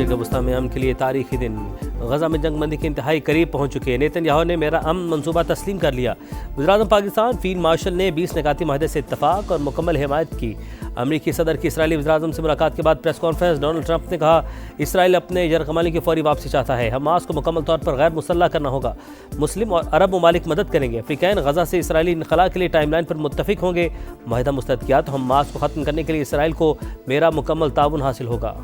मशरिक़ वस्ती में अमन के लिए तारीखी दिन। गजा में जंग बंदी के इंतहाई करीब पहुँच चुके नेतन्याहू ने मेरा अमन मनसूबा तस्लीम कर लिया। वज़ीर-ए-आज़म पाकिस्तान फील्ड मार्शल ने 20 निकाती माहदे से इत्तफाक और मुकम्मल हिमायत की। अमरीकी सदर की इसराइली वज़ीर-ए-आज़म से मुलाकात के बाद प्रेस कॉन्फ्रेंस। डोनाल्ड ट्रंप ने कहा इसराइल अपने यरगमाली की फौरी वापसी चाहता है। हमास को मुकम्मल तौर पर गैर मुसल्लह करना होगा। मुस्लिम और अरब ममालिक मदद करेंगे। अफ्रीकैन गजा से इसराइली इनखला के लिए टाइमलाइन पर मुत्तफिक होंगे। माहिदा मुस्तैद किया तो हमास को ख़त्म करने के लिए इसराइल को मेरा मुकम्मल ताउन हासिल होगा।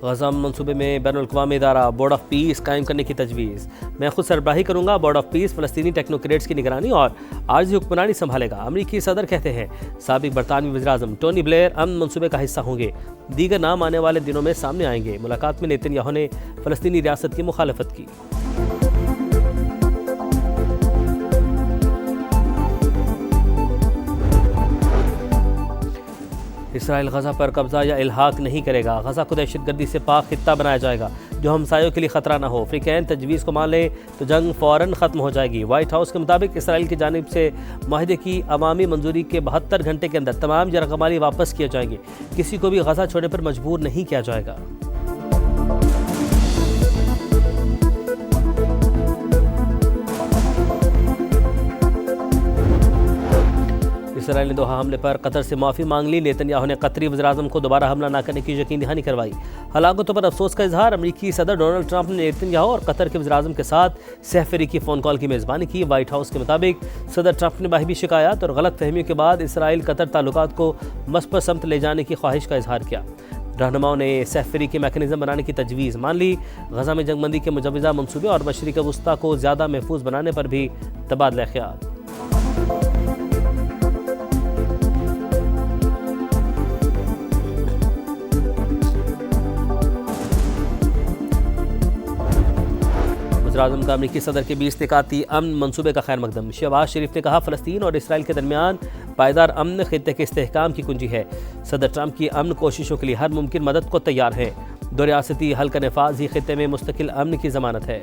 गजा मनसूबे में बैनुल-अक़वामी इदारा बोर्ड ऑफ पीस कायम करने की तजवीज़। मैं खुद सरबराही करूँगा। बोर्ड ऑफ पीस फ़लस्तीनी टेक्नोक्रेट्स की निगरानी और आर्जी हुक्मरानी संभालेगा। अमरीकी सदर कहते हैं साबिक़ बरतानवी वज़ीर-ए-आज़म टोनी ब्लेयर अमन मनसूबे का हिस्सा होंगे। दीगर नाम आने वाले दिनों में सामने आएंगे। मुलाकात में नेतन्याहू ने फ़लस्तीनी रियासत की मुखालफत की। इसराइल गजा पर कब्जा या इल्हाक नहीं करेगा। गजा को दहशतगर्दी से पाक खित्ता बनाया जाएगा जो हमसायों के लिए खतरा न हो। अफ्रीकैन तजवीज़ को मान ले तो जंग फ़ौरन ख़त्म हो जाएगी। वाइट हाउस के मुताबिक इसराइल की जानिब से माहिदे की अवामी मंजूरी के 72 घंटे के अंदर तमाम यरगमाली वापस किए जाएंगे। किसी को भी गजा छोड़ने पर मजबूर नहीं किया जाएगा। इसराइल ने दोहा हमले पर कतर से माफ़ी मांग ली। नेतन्याहू ने कतरी वज़ीर-ए-आज़म को दोबारा हमला न करने की यकीन दहानी करवाई। हलाकतों पर अफसोस का इजहार। अमरीकी सदर डोनाल्ड ट्रंप ने नेतन्याहू और कतर के वज़ीर-ए-आज़म के साथ सहफरी की फ़ोन कॉल की मेज़बानी की। वाइट हाउस के मुताबिक सदर ट्रंप ने बाहिबी शिकायत और गलत फहमियों के बाद इसराइल कतर ताल्लुकात को मस्बत समत ले जाने की ख्वाहिश का इजहार किया। रहनुमाओं ने सहफरी के मैकेनिज़्म बनाने की तजवीज़ मान ली। गजा में जंगबंदी के मुजवज़ा मनसूबे और मशरिक़ वस्ती को ज़्यादा महफूज बनाने पर भी तबादला ख्याल। वज़ीर-ए-आज़म का अमरीकी सदर के 20 निकाती अमन मनसूबे का खैर मकदम। शहबाज शरीफ ने कहा फ़लस्तीन और इसराइल के दरमियान पायदार अमन खित्ते के इस्तेहकाम की कुंजी है। सदर ट्रंप की अमन कोशिशों के लिए हर मुमकिन मदद को तैयार है। दो रियासती हल का नफाज ही खित्ते में मुस्तकिल अमन की ज़मानत है।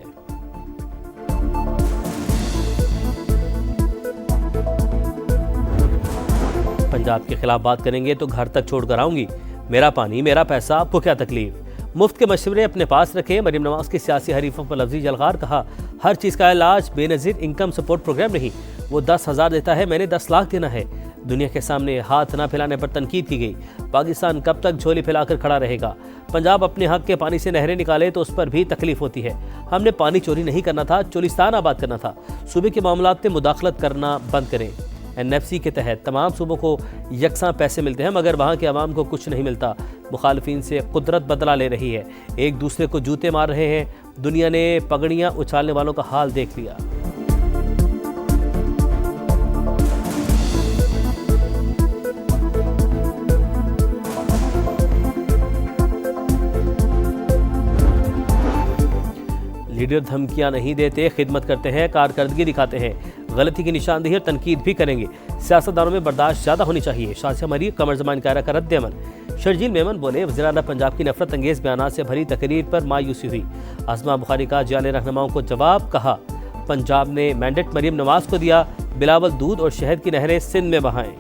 पंजाब के खिलाफ बात करेंगे तो घर तक छोड़ कर आऊंगी। मेरा पानी मेरा पैसा, आपको क्या तकलीफ। मुफ्त के मशवरे अपने पास रखें। मरीम नवाज के सियासी हरीफों पर लफ्जी जलगार। कहा हर चीज़ का इलाज बेनज़ीर इनकम सपोर्ट प्रोग्राम नहीं। वो 10,000 देता है, मैंने 10 लाख देना है। दुनिया के सामने हाथ न फैलाने पर तनकीद की गई। पाकिस्तान कब तक झोली फैलाकर खड़ा रहेगा। पंजाब अपने हक के पानी से नहरें निकाले तो उस पर भी तकलीफ होती है। हमने पानी चोरी नहीं करना था, चोलिस्तान आबाद करना था। सूबे के मामलात में मुदाखलत करना बंद करें। NFC के तहत तमाम सूबों को यकसां पैसे मिलते हैं मगर वहाँ के अवाम को कुछ नहीं मिलता। मुखालफिन से कुदरत बदला ले रही है, एक दूसरे को जूते मार रहे हैं। दुनिया ने पगड़ियाँ उछालने वालों का हाल देख लिया। लीडर धमकियां नहीं देते, खिदमत करते हैं, कारकर्दगी दिखाते हैं। गलती की निशानदेही और तनकीद भी करेंगे। सियासतदानों में बर्दाश्त ज़्यादा होनी चाहिए। शासिया मरी कमर ज़मान कायरा का रद्द अमल। शर्जील मेमन बोले वज़ीर-ए-आला पंजाब की नफरत अंगेज़ बयानात से भरी तकरीर पर मायूसी हुई। आज़मा बुखारी का जाले रहनुमाओं को जवाब। कहा पंजाब ने मैंडेट मरीम नवाज को दिया। बिलावल दूध और शहद की नहरें सिंध में बहाएं।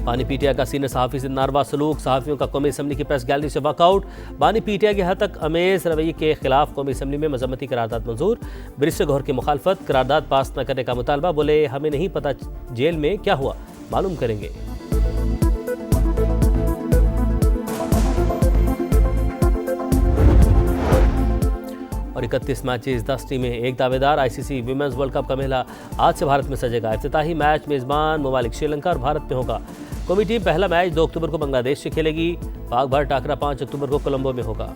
बानी पीटीआई का सीनियर सहाफ़ी से नारवा सलूक। सहाफ़ियों का कौमी असम्बली की प्रेस गैलरी से वॉकआउट। बानी पीटीआई के हद तक अमेज़ रवैये के खिलाफ कौमी असम्बली में मजम्मती करारदाद मंजूर। बैरिस्टर गौहर की मुखालफत। करारदाद पास न करने का मुतालबा। बोले हमें नहीं पता जेल में क्या हुआ, मालूम करेंगे। और 31 मैचेस 10 टीमें, एक दावेदार। ICC विमेंस वर्ल्ड कप का मेला आज से भारत में सजेगा। इफ्तिताही मैच मेज़बान ममालिक श्रीलंका और भारत में होगा। कौमी टीम पहला मैच 2 अक्टूबर को बांग्लादेश से खेलेगी। पाक भारत टाकरा 5 अक्टूबर को कोलंबो में होगा।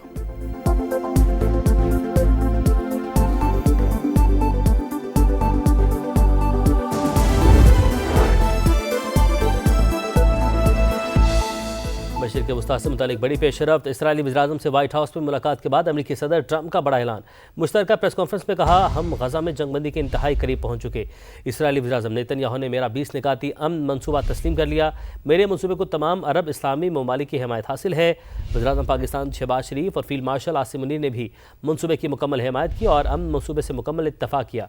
مشرق وسطی سے متعلق بڑی پیش رفت۔ اسرائیلی وزیراعظم سے وائٹ ہاؤس میں ملاقات کے بعد امریکی صدر ٹرمپ کا بڑا اعلان۔ مشترکہ پریس کانفرنس میں کہا، ہم غزہ میں جنگ بندی کے انتہائی قریب پہنچ چکے۔ اسرائیلی وزیراعظم نیتن یاہو نے میرا 20 نکاتی امن منصوبہ تسلیم کر لیا۔ میرے منصوبے کو تمام عرب اسلامی ممالک کی حمایت حاصل ہے۔ وزیراعظم پاکستان شہباز شریف اور فیلڈ مارشل عاصم منیر نے بھی منصوبے کی مکمل حمایت کی اور امن منصوبے سے مکمل اتفاق کیا۔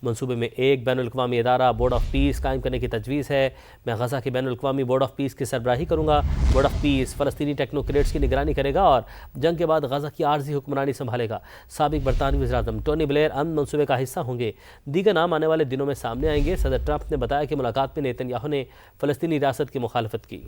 منصوبے میں ایک بین الاقوامی ادارہ بورڈ آف پیس قائم کرنے کی تجویز ہے۔ میں غزہ کے بین الاقوامی بورڈ آف پیس کی سربراہی کروں گا۔ بورڈ آف پیس فلسطینی ٹیکنوکریٹس کی نگرانی کرے گا اور جنگ کے بعد غزہ کی عارضی حکمرانی سنبھالے گا۔ سابق برطانوی وزیراعظم ٹونی بلیئر امن منصوبے کا حصہ ہوں گے۔ دیگر نام آنے والے دنوں میں سامنے آئیں گے۔ صدر ٹرمپ نے بتایا کہ ملاقات میں نیتن یاہو نے فلسطینی ریاست کی مخالفت کی۔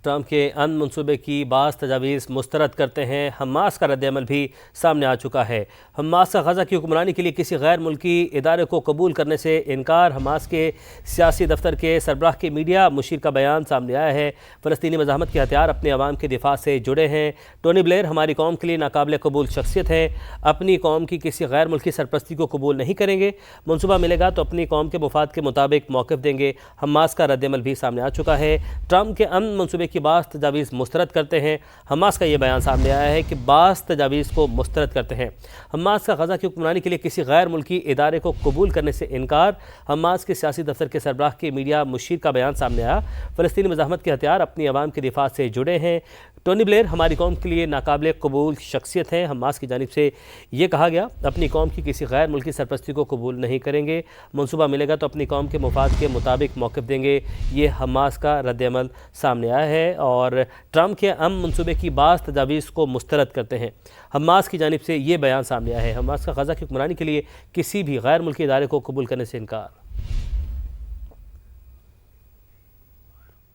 ٹرمپ کے امن منصوبے کی بعض تجاویز مسترد کرتے ہیں حماس کا رد عمل بھی سامنے آ چکا ہے۔ حماس کا غزہ کی حکمرانی کے لیے کسی غیر ملکی ادارے کو قبول کرنے سے انکار۔ حماس کے سیاسی دفتر کے سربراہ کے میڈیا مشیر کا بیان سامنے آیا ہے۔ فلسطینی مزاحمت کے ہتھیار اپنے عوام کے دفاع سے جڑے ہیں۔ ٹونی بلیئر ہماری قوم کے لیے ناقابل قبول شخصیت ہے، اپنی قوم کی کسی غیر ملکی سرپرستی کو قبول نہیں کریں گے۔ منصوبہ ملے گا تو اپنی قوم کے مفاد کے مطابق موقف دیں گے۔ حماس کا رد عمل بھی سامنے آ چکا ہے۔ ٹرمپ کے امن منصوبے کی بعض تجاویز مسترد کرتے ہیں۔ حماس کا یہ بیان سامنے آیا ہے کہ بعض تجاویز کو مسترد کرتے ہیں۔ حماس کا غزہ کی حکمرانی کے لیے کسی غیر ملکی ادارے کو قبول کرنے سے انکار۔ حماس کے سیاسی دفتر کے سربراہ کے میڈیا مشیر کا بیان سامنے آیا۔ فلسطینی مزاحمت کے ہتھیار اپنی عوام کے دفاع سے جڑے ہیں۔ ٹونی بلیئر ہماری قوم کے لیے ناقابل قبول شخصیت ہے۔ حماس کی جانب سے یہ کہا گیا، اپنی قوم کی کسی غیر ملکی سرپرستی کو قبول نہیں کریں گے۔ منصوبہ ملے گا تو اپنی قوم کے مفاد کے مطابق موقف دیں گے۔ یہ حماس کا رد عمل سامنے آیا ہے اور ٹرمپ کے امن منصوبے کی بعض تجاویز کو مسترد کرتے ہیں۔ حماس کی جانب سے یہ بیان سامنے آیا ہے، حماس کا غزہ کی حکمرانی کے لیے کسی بھی غیر ملکی ادارے کو قبول کرنے سے انکار۔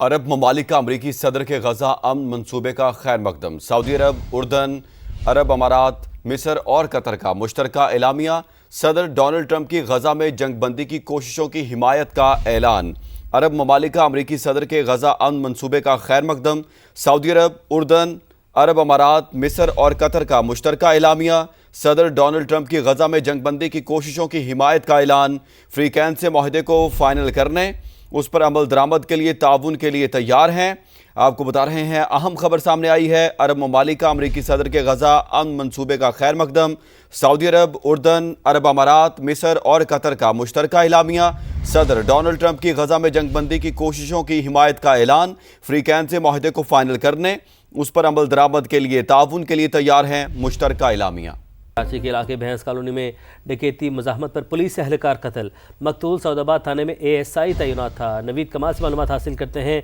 عرب ممالک کا امریکی صدر کے غزہ امن منصوبے کا خیر مقدم۔ سعودی عرب، اردن، عرب امارات، مصر اور قطر کا مشترکہ اعلامیہ۔ صدر ڈونلڈ ٹرمپ کی غزہ میں جنگ بندی کی کوششوں کی حمایت کا اعلان۔ عرب ممالک کا امریکی صدر کے غزہ امن منصوبے کا خیر مقدم۔ سعودی عرب، اردن، عرب امارات، مصر اور قطر کا مشترکہ اعلامیہ۔ صدر ڈونلڈ ٹرمپ کی غزہ میں جنگ بندی کی کوششوں کی حمایت کا اعلان۔ فری کینٹ سے معاہدے کو فائنل کرنے، اس پر عمل درآمد کے لیے تعاون کے لیے تیار ہیں۔ آپ کو بتا رہے ہیں اہم خبر سامنے آئی ہے۔ عرب ممالک کا امریکی صدر کے غزہ امن منصوبے کا خیر مقدم۔ سعودی عرب، اردن، عرب امارات، مصر اور قطر کا مشترکہ اعلامیہ۔ صدر ڈونلڈ ٹرمپ کی غزہ میں جنگ بندی کی کوششوں کی حمایت کا اعلان۔ فری کینٹ سے معاہدے کو فائنل کرنے، اس پر عمل درآمد کے لیے تعاون کے لیے تیار ہیں، مشترکہ اعلامیہ۔ کراچی کے علاقے بھینس کالونی میں ڈکیتی مزاحمت پر پولیس اہلکار قتل۔ مقتول سعود آباد تھانے میں ASI تعینات تھا۔ نوید کمال سے معلومات حاصل کرتے ہیں۔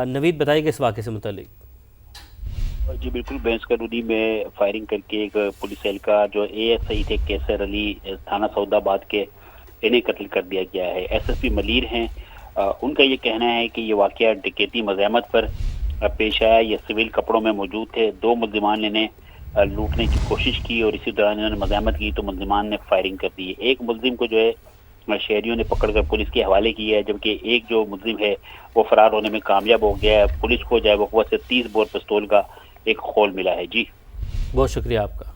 نوید، بتائیے کہ اس واقعے سے متعلق۔ جی بالکل، بھینس کالونی میں فائرنگ کر کے ایک پولیس اہلکار جو ASI تھے کیسر علی تھانہ سعود آباد کے، انہیں قتل کر دیا گیا ہے۔ SSP ملیر ہیں، ان کا یہ کہنا ہے کہ یہ واقعہ ڈکیتی مزاحمت پر پیش آیا۔ یہ سول کپڑوں میں موجود تھے، دو ملزمان نے لوٹنے کی کوشش کی اور اسی دوران انہوں نے مزاحمت کی تو ملزمان نے فائرنگ کر دی۔ ایک ملزم کو جو ہے شہریوں نے پکڑ کر پولیس کے حوالے کیا ہے، جبکہ ایک جو ملزم ہے وہ فرار ہونے میں کامیاب ہو گیا ہے۔ پولیس کو جو ہے وہ قوت سے 30 بور پستول کا ایک خول ملا ہے۔ جی بہت شکریہ آپ کا۔